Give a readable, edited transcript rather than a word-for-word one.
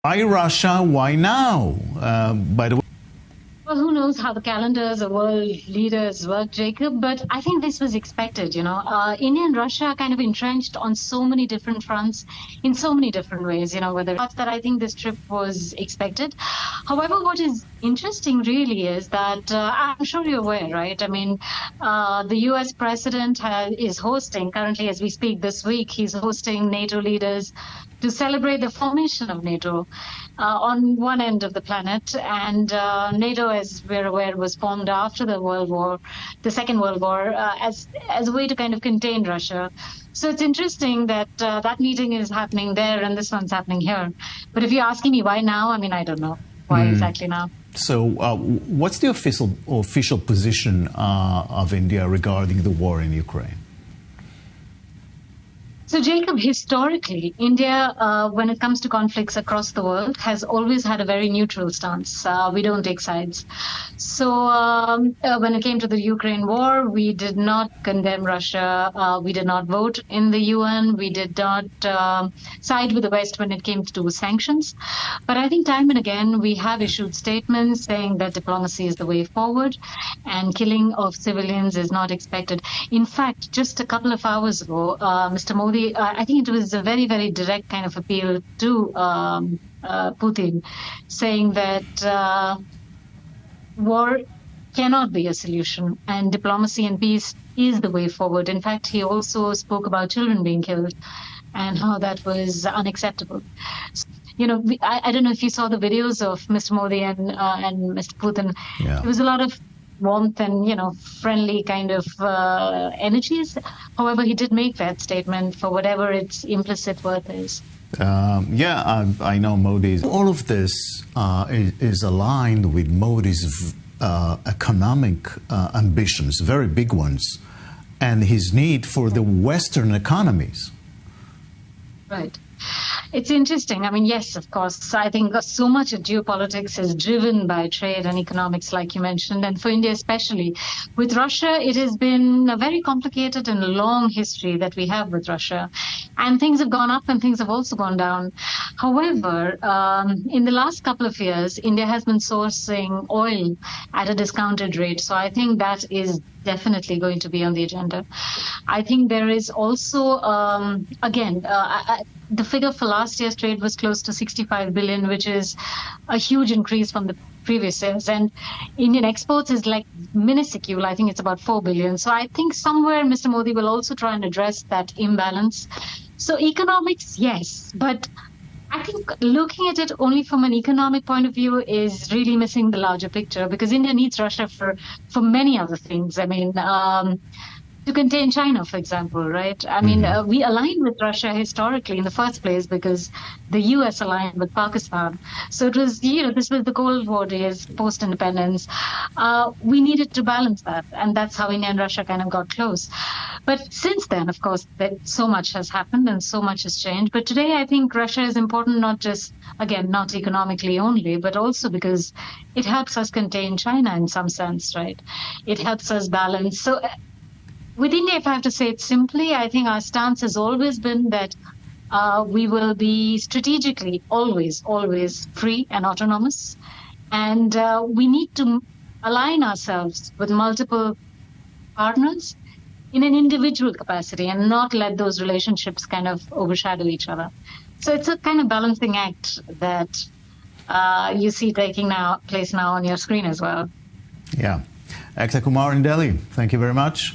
Why Russia? Why now? By the way. Well, who knows how the calendars of world leaders work, Jacob, but I think this was expected, India and Russia are kind of entrenched on so many different fronts in so many different ways, whether it's that I think this trip was expected. However, what is interesting really is that I'm sure you're aware, right? I mean, the US president is hosting, currently as we speak this week, he's hosting NATO leaders to celebrate the formation of NATO on one end of the planet. And NATO, as we're aware, was formed after the Second World War, as a way to kind of contain Russia. So it's interesting that that meeting is happening there and this one's happening here. But if you're asking me why now, I mean, I don't know why exactly now. So what's the official position of India regarding the war in Ukraine? So, Jacob, historically, India, when it comes to conflicts across the world, has always had a very neutral stance. We don't take sides. So when it came to the Ukraine war, we did not condemn Russia. We did not vote in the UN. We did not side with the West when it came to sanctions. But I think time and again, we have issued statements saying that diplomacy is the way forward and killing of civilians is not expected. In fact, just a couple of hours ago, Mr. Modi, I think it was a very, very direct kind of appeal to Putin, saying that war cannot be a solution and diplomacy and peace is the way forward. In fact, he also spoke about children being killed and how that was unacceptable. I don't know if you saw the videos of Mr. Modi and Mr. Putin. Yeah. There was a lot of warmth and, friendly kind of energies. However, he did make that statement for whatever its implicit worth is. I know Modi's. All of this is aligned with Modi's economic ambitions, very big ones, and his need for the Western economies. Right. It's interesting. I mean, yes, of course. I think so much of geopolitics is driven by trade and economics, like you mentioned. And for India especially, with Russia, it has been a very complicated and long history that we have with Russia. And things have gone up and things have also gone down. However, in the last couple of years, India has been sourcing oil at a discounted rate. So I think that is definitely going to be on the agenda. I think there is also, the figure for last year's trade was close to 65 billion, which is a huge increase from the previous years. And Indian exports is like minuscule. I think it's about 4 billion. So I think somewhere Mr. Modi will also try and address that imbalance. So economics, yes, but I think looking at it only from an economic point of view is really missing the larger picture, because India needs Russia for many other things. I mean, to contain China, for example, right? I mean, we aligned with Russia historically in the first place because the US aligned with Pakistan. So it was, this was the Cold War days, post-independence. We needed to balance that, and that's how India and Russia kind of got close. But since then, of course, so much has happened and so much has changed. But today, I think Russia is important, not just, again, not economically only, but also because it helps us contain China in some sense, right? It helps us balance. So with India, if I have to say it simply, I think our stance has always been that we will be strategically always free and autonomous. And we need to align ourselves with multiple partners in an individual capacity and not let those relationships kind of overshadow each other. So it's a kind of balancing act that you see taking place now on your screen as well. Yeah. Ekta Kumar in Delhi, thank you very much.